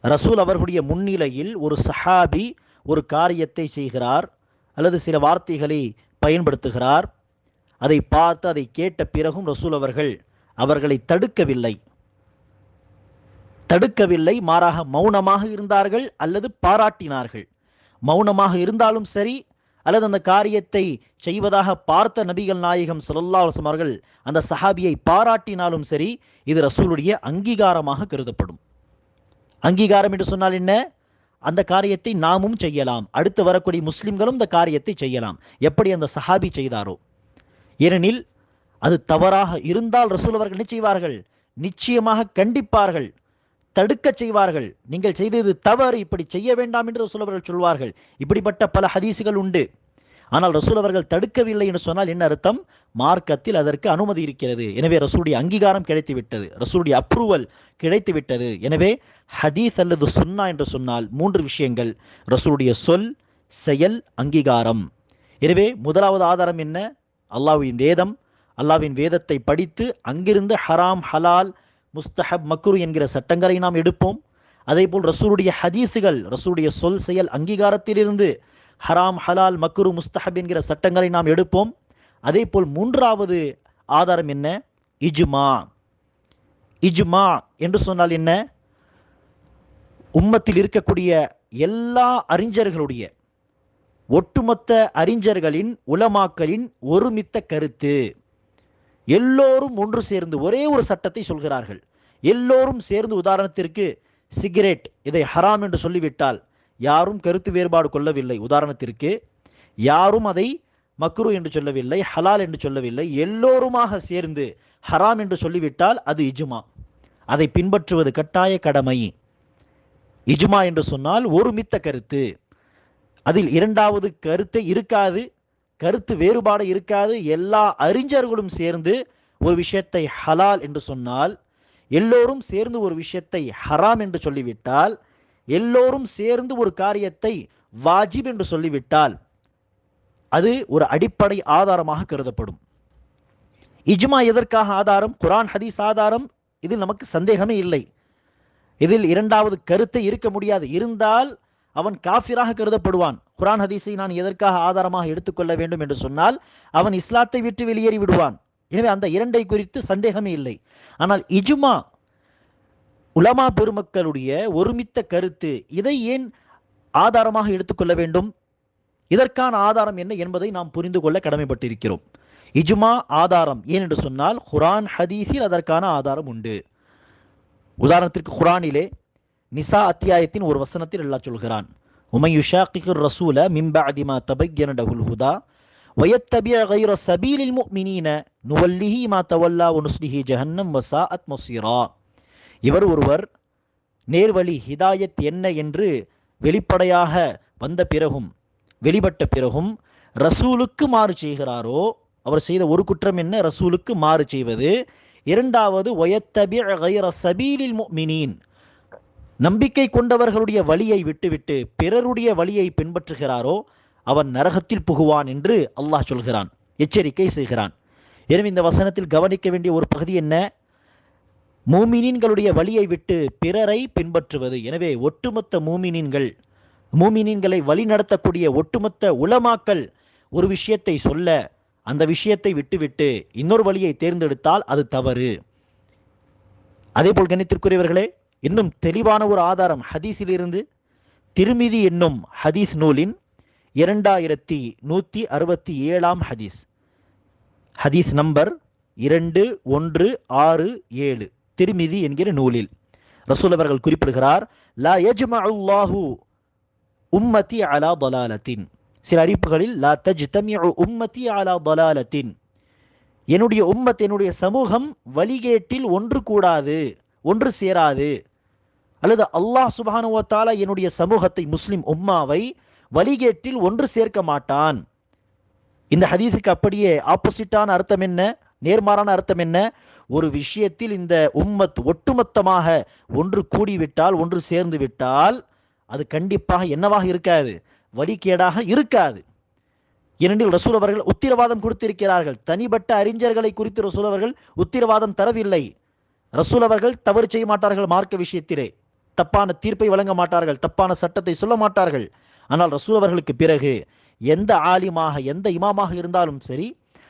ரசூல் அவர்களுடைய முன்னிலையில் ஒரு சஹாபி ஒரு காரியத்தை செய்கிறார் அல்லது சில வார்த்தைகளை பயன்படுத்துகிறார். அதை பார்த்து அதை கேட்ட பிறகும் ரசூல் அவர்கள் அவர்களை தடுக்கவில்லை, மாறாக மௌனமாக இருந்தார்கள் அல்லது பாராட்டினார்கள். மௌனமாக இருந்தாலும் சரி, அல்லது அந்த காரியத்தை செய்வதாக பார்த்த நபிகள் நாயகம் ஸல்லல்லாஹு அலைஹி வஸல்லம் அவர்கள் அந்த சஹாபியை பாராட்டினாலும் சரி, இது ரசூலுடைய அங்கீகாரமாக கருதப்படும். அங்கீகாரம் என்று சொன்னால் என்ன? அந்த காரியத்தை நாமும் செய்யலாம், அடுத்து வரக்கூடிய முஸ்லிம்களும் இந்த காரியத்தை செய்யலாம், எப்படி அந்த சஹாபி செய்தாரோ. ஏனெனில் அது தவறாக இருந்தால் ரசூல் அவர்கள் என்ன செய்வார்கள்? நிச்சயமாக கண்டிப்பார்கள், தடுக்க செய்வார்கள். நீங்கள் செய்தது தவறு, இப்படி செய்ய வேண்டாம் என்று ரசூல் அவர்கள் சொல்வார்கள். இப்படிப்பட்ட பல ஹதீசுகள் உண்டு. ஆனால் ரசூல் அவர்கள் தடுக்கவில்லை என்று சொன்னால் என்ன அர்த்தம்? மார்க்கத்தில் அதற்கு அனுமதி இருக்கிறது. எனவே ரசூலுடைய அங்கீகாரம் கிடைத்து விட்டது, ரசூலுடைய அப்ரூவல் கிடைத்து விட்டது. எனவே ஹதீஸ் அல்லது சுன்னா என்று சொன்னால் 3 விஷயங்கள்: ரசூலுடைய சொல், செயல், அங்கீகாரம். எனவே முதலாவது ஆதாரம் என்ன? அல்லாஹ்வின் வேதம். அல்லாஹ்வின் வேதத்தை படித்து அங்கிருந்து ஹராம், ஹலால், முஸ்தஹப், மக்ரு என்கிற சட்டங்களை நாம் எடுப்போம். அதேபோல் ரசூலுடைய ஹதீஸுகள், ரசூலுடைய சொல், செயல், அங்கீகாரத்திலிருந்து ஹராம், ஹலால், மக்ரு, முஸ்தஹப் என்கிற சட்டங்களை நாம் எடுப்போம். அதே போல் 3வது ஆதாரம் என்ன? இஜ்மா. இஜ்மா என்று சொன்னால் என்ன? உம்மத்தில் இருக்கக்கூடிய எல்லா அறிஞர்களுடைய, ஒட்டுமொத்த அறிஞர்களின், உலமாக்களின் ஒருமித்த கருத்து. எல்லோரும் ஒன்று சேர்ந்து ஒரே ஒரு சட்டத்தை சொல்கிறார்கள். எல்லோரும் சேர்ந்து, உதாரணத்திற்கு சிகரெட், இதை ஹராம் என்று சொல்லிவிட்டால் யாரும் கருத்து வேறுபாடு கொள்ளவில்லை. உதாரணத்திற்கு யாரும் அதை மக்ரு என்று சொல்லவில்லை, ஹலால் என்று சொல்லவில்லை. எல்லோருமாக சேர்ந்து ஹராம் என்று சொல்லிவிட்டால் அது இஜ்மா. அதை பின்பற்றுவது கட்டாய கடமை. இஜ்மா என்று சொன்னால் ஒருமித்த கருத்து. அதில் 2வது கருத்தை இருக்காது, கருத்து வேறுபாடு இருக்காது. எல்லா அறிஞர்களும் சேர்ந்து ஒரு விஷயத்தை ஹலால் என்று சொன்னால், எல்லோரும் சேர்ந்து ஒரு விஷயத்தை ஹராம் என்று சொல்லிவிட்டால், எல்லோரும் சேர்ந்து ஒரு காரியத்தை வாஜிப் என்று சொல்லிவிட்டால் அது ஒரு அடிப்படை ஆதாரமாக கருதப்படும். இஜ்மா எதற்காக ஆதாரம்? குர்ஆன், ஹதீஸ் ஆதாரம். இதில் நமக்கு சந்தேகமே இல்லை. இதில் 2வது கருத்தை இருக்க முடியாது. இருந்தால் அவன் காஃபிராக கருதப்படுவான். குர்ஆன், ஹதீஸை நான் எதற்காக ஆதாரமாக எடுத்துக்கொள்ள வேண்டும் என்று சொன்னால் அவன் இஸ்லாத்தை விட்டு வெளியேறி விடுவான். எனவே அந்த 2ஐ குறித்து சந்தேகமே இல்லை. ஆனால் இஜ்மா, உலமா பெருமக்களுடைய ஒருமித்த கருத்து, இதை ஏன் ஆதாரமாக எடுத்துக்கொள்ள வேண்டும்? இதற்கான ஆதாரம் என்ன என்பதை நாம் புரிந்து கொள்ள கடமைப்பட்டிருக்கிறோம். இஜ்மா ஆதாரம் ஏன் என்று சொன்னால் குர்ஆன், ஹதீஸில் அதற்கான ஆதாரம் உண்டு. உதாரணத்திற்கு குர்ஆனிலே நிசா அத்தியாயத்தின் ஒரு வசனத்தில் அல்லாஹ் சொல்கிறான், உமை யுஷாக்கிகுர் ரசூல மின் பஅதி மா தபய்யன லஹுல் ஹுதா வயத்தபிஅ கைர சபீலில் முஃமினீன நுவல்லிஹி மா தவல்லா வனுஸ்லிஹி ஜஹன்னம் வஸாஅத் மஸீரா. இவர் ஒருவர் நேர்வழி, ஹிதாயத் என்ன என்று வெளிப்படையாக வந்த பிறகும், வெளிப்பட்ட பிறகும் ரசூலுக்கு மாறு செய்கிறாரோ, அவர் செய்த ஒரு குற்றம் என்ன? ரசூலுக்கு மாறு செய்வது. 2வது வயத்தபிஅ கைர சபீலில் முஃமினீன், நம்பிக்கை கொண்டவர்களுடைய வழியை விட்டுவிட்டு பிறருடைய வழியை பின்பற்றுகிறாரோ அவன் நரகத்தில் புகுவான் என்று அல்லாஹ் சொல்கிறான், எச்சரிக்கை செய்கிறான். எனவே இந்த வசனத்தில் கவனிக்க வேண்டிய ஒரு பகுதி என்ன? மூமினீன்களுடைய வழியை விட்டு பிறரை பின்பற்றுவது. எனவே ஒட்டுமொத்த மூமினீன்களை வழிநடத்தக்கூடிய ஒட்டுமொத்த உலமாக்கள் ஒரு விஷயத்தை சொல்ல, அந்த விஷயத்தை விட்டுவிட்டு இன்னொரு வழியை தேர்ந்தெடுத்தால் அது தவறு. அதேபோல் கணித்திற்குரியவர்களே, இன்னும் தெளிவான ஒரு ஆதாரம் ஹதீஸிலிருந்து, திருமிதி என்னும் ஹதீஸ் நூலின் 2167 ஹதீஸ், ஹதீஸ் நம்பர் 2167, திருமிதி என்கிற நூலில் ரசூல் அவர்கள் குறிப்பிடுகிறார், லா யஜ்மஉல்லாஹு உம்மதி அலா தலாலத்தின். சில அறிவிப்புகளில் லா தஜ்தமிஉ உம்மதி அலா தலாலத்தின், என்னுடைய உம்மத், என்னுடைய சமூகம் வழிகேட்டில் ஒன்று கூடாது, ஒன்று சேராது. அல்லது அல்லாஹ் சுப்ஹானஹு வ தஆலா என்னுடைய சமூகத்தை, முஸ்லிம் உம்மாவை வழிகேட்டில் ஒன்று சேர்க்க மாட்டான். இந்த ஹதீஸுக்கு அப்படியே ஆப்போசிட்டான அர்த்தம் என்ன? நேர்மாறான அர்த்தம் என்ன? ஒரு விஷயத்தில் இந்த உம்மத் ஒட்டுமொத்தமாக ஒன்று கூடிவிட்டால், ஒன்று சேர்ந்து விட்டால் அது கண்டிப்பாக என்னவாக இருக்காது? வழிகேடாக இருக்காது. ஏனெனில் ரசூல் அவர்கள் உத்திரவாதம் கொடுத்திருக்கிறார்கள். தனிப்பட்ட அறிஞர்களை குறித்து ரசூல் அவர்கள் உத்திரவாதம் தரவில்லை. ரசூல் அவர்கள் தவறு செய்ய மாட்டார்கள், மார்க்க விஷயத்திலே தப்பான தீர்ப்பை வழங்க மாட்டார்கள், தப்பான சட்டத்தை சொல்ல மாட்டார்கள். ஆனால் ரசூல் அவர்களுக்கு பிறகு எந்த ஆலிமாக, எந்த இமாமாக இருந்தாலும் சரி,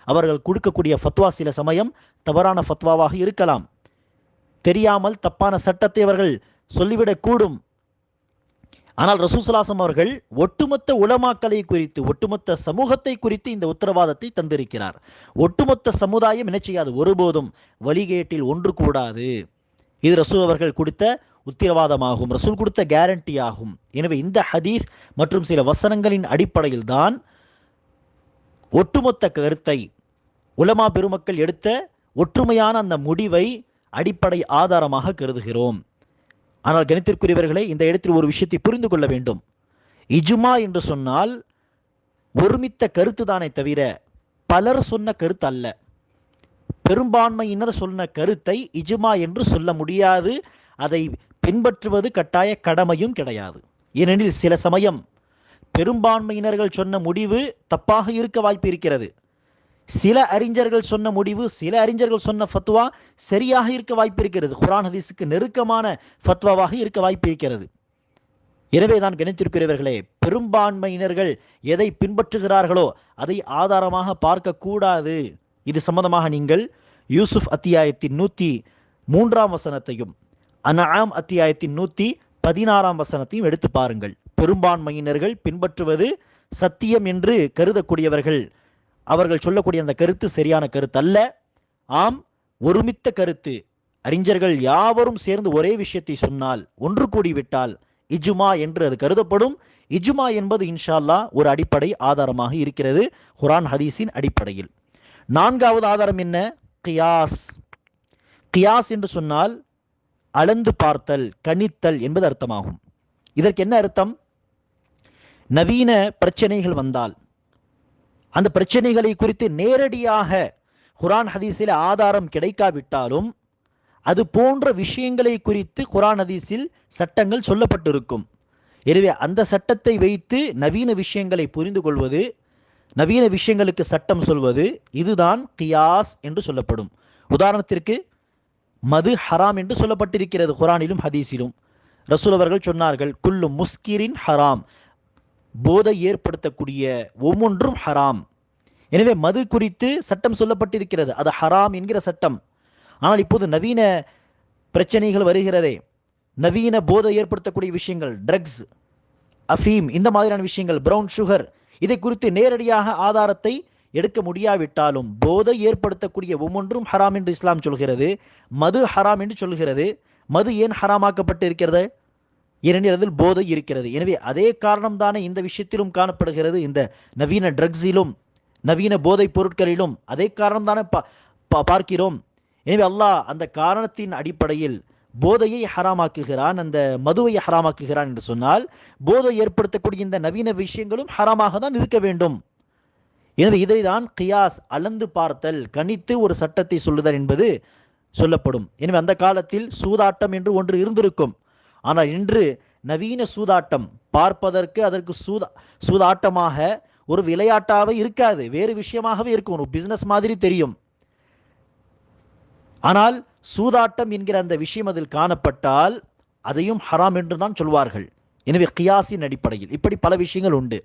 அவர்கள் கொடுக்கக்கூடிய ஃபத்வா சில சமயம் தவறான ஃபத்வாவாக இருக்கலாம். தெரியாமல் தப்பான சட்டத்தை அவர்கள் சொல்லிவிடக்கூடும். ஆனால் ரசூல் ஸல்லல்லாஹு அலைஹி வஸல்லம் அவர்கள் ஒட்டுமொத்த உலமாக்களை குறித்து, ஒட்டுமொத்த சமூகத்தை குறித்து இந்த உத்தரவாதத்தை தந்திருக்கிறார். ஒட்டுமொத்த சமுதாயம் என்ன செய்யாது? ஒருபோதும் வழிகேட்டில் ஒன்று கூடாது. இது ரசூல் அவர்கள் கொடுத்த உத்திரவாதமாகும், ரசூல் கொடுத்த கேரண்டி ஆகும். எனவே இந்த ஹதீஸ் மற்றும் சில வசனங்களின் அடிப்படையில் தான் ஒட்டுமொத்த கருத்தை உலமா பெருமக்கள் எடுத்த ஒற்றுமையான அந்த முடிவை அடிப்படை ஆதாரமாக கருதுகிறோம். ஆனால் கணித்திற்குரியவர்களே, இந்த இடத்தில் ஒரு விஷயத்தை புரிந்து கொள்ள வேண்டும். இஜ்மா என்று சொன்னால் ஒருமித்த கருத்து தானே தவிர பலர் சொன்ன கருத்து அல்ல. பெரும்பான்மையினர் சொன்ன கருத்தை இஜ்மா என்று சொல்ல முடியாது. அதை பின்பற்றுவது கட்டாய கடமையும் கிடையாது. ஏனெனில் சில சமயம் பெரும்பான்மையினர்கள் சொன்ன முடிவு தப்பாக இருக்க வாய்ப்பு இருக்கிறது. சில அறிஞர்கள் சொன்ன முடிவு, சில அறிஞர்கள் சொன்ன ஃபத்வா சரியாக இருக்க வாய்ப்பு இருக்கிறது. குர்ஆன் ஹதீஸுக்கு நெருக்கமான ஃபத்வாவாக இருக்க வாய்ப்பு இருக்கிறது. எனவே தான் கணித்திருக்கிறவர்களே, பெரும்பான்மையினர்கள் எதை பின்பற்றுகிறார்களோ அதை ஆதாரமாக பார்க்க கூடாது. இது சம்பந்தமாக நீங்கள் யூசுப் அத்தியாயத்தின் 103 வசனத்தையும் அன்ஆம் அத்தியாயத்தின் 116 வசனத்தையும் எடுத்து பாருங்கள். பெரும்பான்மையினர்கள் பின்பற்றுவது சத்தியம் என்று கருதக்கூடியவர்கள், அவர்கள் சொல்லக்கூடிய அந்த கருத்து சரியான கருத்து அல்ல. ஆம், ஒருமித்த கருத்து, அறிஞர்கள் யாவரும் சேர்ந்து ஒரே விஷயத்தை சொன்னால், ஒன்று கூடிவிட்டால் இஜ்மா என்று அது கருதப்படும். இஜ்மா என்பது இன்ஷா அல்லாஹ் ஒரு அடிப்படை ஆதாரமாக இருக்கிறது குர்ஆன் ஹதீஸின் அடிப்படையில். 4வது ஆதாரம் என்ன? கியாஸ். கியாஸ் என்று சொன்னால் அளந்து பார்த்தல், கணித்தல் என்பது அர்த்தமாகும். இதற்கு என்ன அர்த்தம்? நவீன பிரச்சனைகள் வந்தால் அந்த பிரச்சனைகளை குறித்து நேரடியாக குர்ஆன் ஹதீஸில் ஆதாரம் கிடைக்காவிட்டாலும் அது போன்ற விஷயங்களை குறித்து குர்ஆன் ஹதீஸில் சட்டங்கள் சொல்லப்பட்டிருக்கும். எனவே அந்த சட்டத்தை வைத்து நவீன விஷயங்களை புரிந்து கொள்வது, நவீன விஷயங்களுக்கு சட்டம் சொல்வது, இதுதான் கியாஸ் என்று சொல்லப்படும். உதாரணத்திற்கு மது ஹராம் என்று சொல்லப்பட்டிருக்கிறது குர்ஆனிலும் ஹதீஸிலும். ரசூல் அவர்கள் சொன்னார்கள், குல்லு முஸ்கிரின் ஹராம், போதை ஏற்படுத்தக்கூடிய ஒவ்வொன்றும் ஹராம். எனவே மது குறித்து சட்டம் சொல்லப்பட்டிருக்கிறது, அது ஹராம் என்கிற சட்டம். ஆனால் இப்போது நவீன பிரச்சனைகள் வருகிறதே, நவீன போதை ஏற்படுத்தக்கூடிய விஷயங்கள், ட்ரக்ஸ், அஃபீம், இந்த மாதிரியான விஷயங்கள், பிரவுன் சுகர், இதை குறித்து நேரடியாக ஆதாரத்தை எடுக்க முடியாவிட்டாலும் போதை ஏற்படுத்தக்கூடிய ஒவ்வொன்றும் ஹராம் என்று இஸ்லாம் சொல்கிறது. மது ஹராம் என்று சொல்கிறது. மது ஏன் ஹராமாக்கப்பட்டு இருக்கிறது? ஏனெனில் அதில் போதை இருக்கிறது. எனவே அதே காரணம் தானே இந்த விஷயத்திலும் காணப்படுகிறது. இந்த நவீன ட்ரக்ஸிலும் நவீன போதைப் பொருட்களிலும் அதே காரணம் தானே பார்க்கிறோம். எனவே அல்லாஹ் அந்த காரணத்தின் அடிப்படையில் போதையை ஹராமாக்குகிறான், அந்த மதுவை ஹராமாக்குகிறான் என்று சொன்னால் போதை ஏற்படுத்தக்கூடிய இந்த நவீன விஷயங்களும் ஹராமாக தான் இருக்க வேண்டும். எனவே இதை தான் கியாஸ், அளந்து பார்த்தல், கணித்து ஒரு சட்டத்தை சொல்லுதல் என்பது சொல்லப்படும். எனவே அந்த காலத்தில் சூதாட்டம் என்று ஒன்று இருந்திருக்கும். ஆனால் இன்று நவீன சூதாட்டம் பார்ப்பதற்கு அதற்கு சூதாட்டமாக ஒரு விளையாட்டாக இருக்காது, வேறு விஷயமாகவே இருக்கும், ஒரு பிசினஸ் மாதிரி தெரியும். ஆனால் சூதாட்டம் என்கிற அந்த விஷயம் அதில் காணப்பட்டால் அதையும் ஹராம் என்று தான் சொல்வார்கள். எனவே கியாஸின் அடிப்படையில் இப்படி பல விஷயங்கள் உண்டு.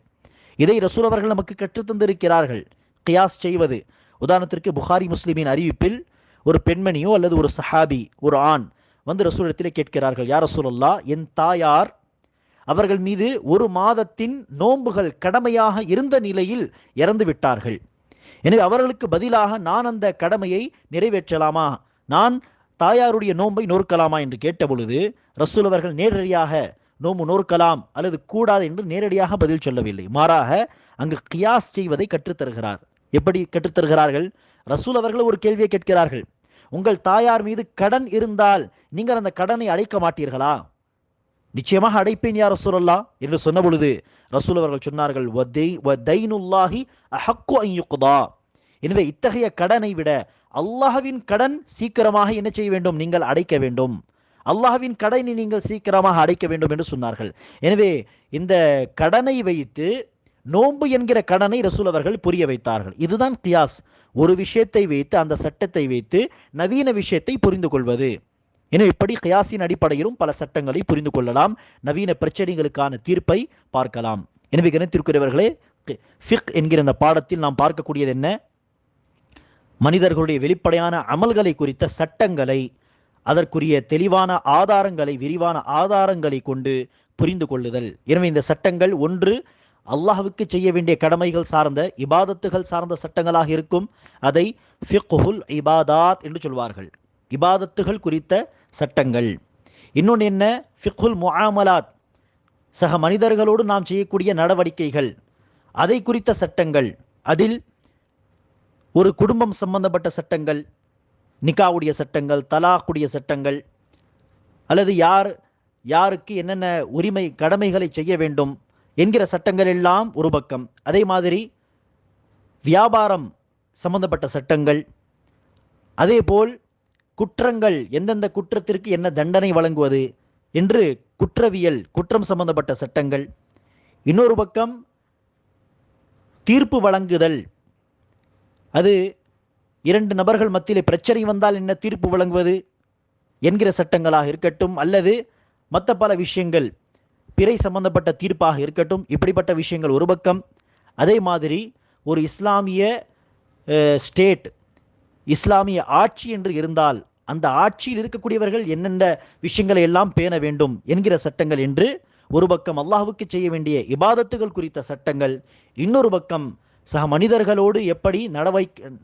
இதை ரசூல் அவர்கள் நமக்கு கற்றுத்தந்திருக்கிறார்கள், கியாஸ் செய்வது. உதாரணத்திற்கு புகாரி முஸ்லிமின் அறிவிப்பில் ஒரு பெண்மணியோ அல்லது ஒரு சஹாபி, ஒரு ஆண் வந்து ரசூலிடத்திலே கேட்கிறார்கள், யா ரசூலல்லாஹ், என் தாயார் அவர்கள் மீது ஒரு மாதத்தின் நோன்புகள் கடமையாக இருந்த நிலையில் இறந்து விட்டார்கள். எனவே அவர்களுக்கு பதிலாக நான் அந்த கடமையை நிறைவேற்றலாமா, நான் தாயாருடைய நோன்பை நோற்கலாமா என்று கேட்டபொழுது ரசூல் அவர்கள் நேரடியாக நோம்பு நோற்கலாம் அல்லது கூடாது என்று நேரடியாக பதில் சொல்லவில்லை. மாறாக அங்கு கியாஸ் செய்வதை கற்றுத்தருகிறார். எப்படி கற்றுத்தருகிறார்கள்? ரசூல் அவர்கள் ஒரு கேள்வியை கேட்கிறார்கள், உங்கள் தாயார் மீது கடன் இருந்தால் நீங்கள் அந்த கடனை அடைக்க மாட்டீர்களா? நிச்சயமாக அடைப்பேன் யா ரசூலல்லாஹ் என்று சொன்ன பொழுது ரசூல் அவர்கள் சொன்னார்கள், வதைனுல்லாஹி அஹக்கு அன் யுக்தா. எனவே இத்தகைய கடனை விட அல்லாஹ்வின் கடன் சீக்கிரமாக என்ன செய்ய வேண்டும்? நீங்கள் அடைக்க வேண்டும். அல்லாஹ்வின் கடனை நீங்கள் சீக்கிரமாக அடைக்க வேண்டும் என்று சொன்னார்கள். எனவே இந்த கடனை வைத்து நோன்பு என்கிற கடனை ரசூல் அவர்கள் புரிய வைத்தார்கள். இதுதான் கியாஸ், ஒரு விஷயத்தை வைத்து, அந்த சட்டத்தை வைத்து நவீன விஷயத்தை புரிந்து கொள்வது. எனவே இப்படி கியாஸின் அடிப்படையிலும் பல சட்டங்களை புரிந்து கொள்ளலாம், நவீன பிரச்சனைகளுக்கான தீர்ப்பை பார்க்கலாம். எனவே கணித்திருக்கிறவர்களே, ஃபிக் என்கிற அந்த பாடத்தில் நாம் பார்க்கக்கூடியது என்ன? மனிதர்களுடைய வெளிப்படையான அமல்களை குறித்த சட்டங்களை, அதற்குரிய தெளிவான ஆதாரங்களை, விரிவான ஆதாரங்களை கொண்டு புரிந்து கொள்ளுதல். எனவே இந்த சட்டங்கள் ஒன்று அல்லாஹ்வுக்கு செய்ய வேண்டிய கடமைகள் சார்ந்த, இபாதத்துகள் சார்ந்த சட்டங்களாக இருக்கும். அதை ஃபிக்ஹுல் இபாதாத் என்று சொல்வார்கள், இபாதத்துகள் குறித்த சட்டங்கள். இன்னொன்று என்ன? ஃபிக்ஹுல் முஆமலாத், சக மனிதர்களோடு நாம் செய்யக்கூடிய நடவடிக்கைகள், அதை குறித்த சட்டங்கள். அதில் ஒரு குடும்பம் சம்பந்தப்பட்ட சட்டங்கள், நிக்காவுடைய சட்டங்கள், தலாக்குடைய சட்டங்கள், அல்லது யாருக்கு என்னென்ன உரிமை கடமைகளை செய்ய வேண்டும் என்கிற சட்டங்கள் எல்லாம் ஒரு பக்கம். அதே மாதிரி வியாபாரம் சம்பந்தப்பட்ட சட்டங்கள், அதேபோல் குற்றங்கள், எந்தெந்த குற்றத்திற்கு என்ன தண்டனை வழங்குவது என்று குற்றம் சம்பந்தப்பட்ட சட்டங்கள். இன்னொரு பக்கம் தீர்ப்பு வழங்குதல், அது இரண்டு நபர்கள் மத்தியிலே பிரச்சனை வந்தால் என்ன தீர்ப்பு வழங்குவது என்கிற சட்டங்களாக இருக்கட்டும், அல்லது மற்ற பல விஷயங்கள் பிறை சம்பந்தப்பட்ட தீர்ப்பாக இருக்கட்டும், இப்படிப்பட்ட விஷயங்கள் ஒரு பக்கம். அதே மாதிரி ஒரு இஸ்லாமிய ஸ்டேட், இஸ்லாமிய ஆட்சி என்று இருந்தால் அந்த ஆட்சியில் இருக்கக்கூடியவர்கள் என்னென்ன விஷயங்களை எல்லாம் பேண வேண்டும் என்கிற சட்டங்கள் என்று ஒரு பக்கம். அல்லாஹ்வுக்கு செய்ய வேண்டிய இபாதத்துகள் குறித்த சட்டங்கள் இன்னொரு பக்கம். சக மனிதர்களோடு எப்படி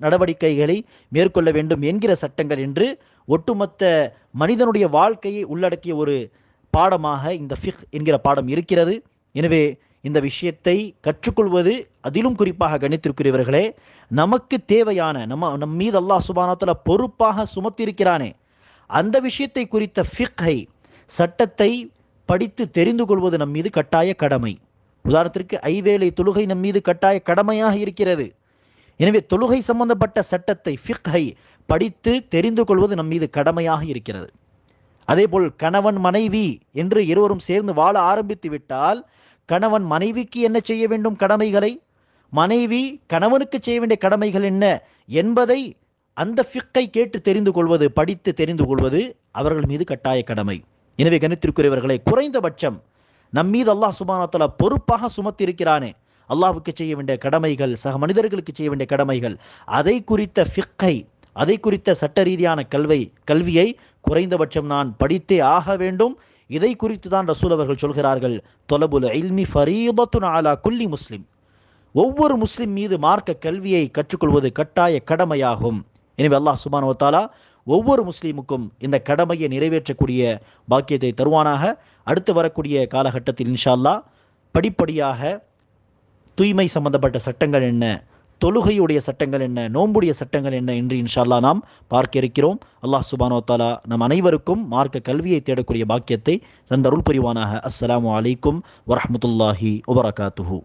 நடவடிக்கைகளை மேற்கொள்ள வேண்டும் என்கிற சட்டங்கள் என்று ஒட்டுமொத்த மனிதனுடைய வாழ்க்கையை உள்ளடக்கிய ஒரு பாடமாக இந்த ஃபிக்ஹ் என்கிற பாடம் இருக்கிறது. எனவே இந்த விஷயத்தை கற்றுக்கொள்வது, அதிலும் குறிப்பாக கணித்திருக்கிறவர்களே, நமக்கு தேவையான நம் மீது அல்லாஹ் சுப்ஹானஹு வ தஆலா பொறுப்பாக சுமத்தியிருக்கிறானே அந்த விஷயத்தை குறித்த ஃபிக்ஹை, சட்டத்தை படித்து தெரிந்து கொள்வது நம் மீது கட்டாய கடமை. உதாரணத்திற்கு ஐவேளை தொழுகை நம் மீது கட்டாய கடமையாக இருக்கிறது. எனவே தொழுகை சம்பந்தப்பட்ட சட்டத்தை, ஃபிக்ஹை படித்து தெரிந்து கொள்வது நம் மீது கடமையாக இருக்கிறது. அதேபோல் கணவன் மனைவி என்று இருவரும் சேர்ந்து வாழ ஆரம்பித்து விட்டால் கணவன் மனைவிக்கு என்ன செய்ய வேண்டும் கடமைகளை, மனைவி கணவனுக்கு செய்ய வேண்டிய கடமைகள் என்ன என்பதை அந்த ஃபிக்கை கேட்டு தெரிந்து கொள்வது, படித்து தெரிந்து கொள்வது அவர்கள் மீது கட்டாய கடமை. எனவே கணித்திருக்கிறவர்களை, குறைந்தபட்சம் நம் மீது அல்லாஹ் சுப்ஹானஹு வ தஆலா பொறுப்பாக சுமத்தியிருக்கிறானே அல்லாஹ்வுக்கு செய்ய வேண்டிய கடமைகள், சக மனிதர்களுக்கு செய்ய வேண்டிய கடமைகள், அதை குறித்த ஃபிக்கை, அதை குறித்த சட்ட ரீதியான கல்வியை குறைந்தபட்சம் நான் படித்தே ஆக வேண்டும். இதை குறித்து தான் ரசூல் அவர்கள் சொல்கிறார்கள், தொலபுல் இல்மி ஃபரீதத்துன் அலா குல்லி முஸ்லிம். ஒவ்வொரு முஸ்லிம் மீது மார்க்க கல்வியை கற்றுக்கொள்வது கட்டாய கடமையாகும். எனவே அல்லாஹ் சுப்ஹானஹு வ தஆலா ஒவ்வொரு முஸ்லீமுக்கும் இந்த கடமையை நிறைவேற்றக்கூடிய பாக்கியத்தை தருவானாக. அடுத்து வரக்கூடிய காலகட்டத்தில் இன்ஷா அல்லாஹ் படிப்படியாக தூய்மை சம்பந்தப்பட்ட சட்டங்கள் என்ன, தொழுகையுடைய சட்டங்கள் என்ன, நோன்புடைய சட்டங்கள் என்ன என்று இன்ஷா அல்லாஹ் நாம் பார்க்க இருக்கிறோம். அல்லாஹ் சுப்ஹானஹு வ தஆலா நம் அனைவருக்கும் மார்க்க கல்வியை தேடக்கூடிய பாக்கியத்தை தந்தருள் புரிவானாக. அஸ்ஸலாமு அலைக்கும் வரஹ்மத்துல்லாஹி வபரகாத்துஹு.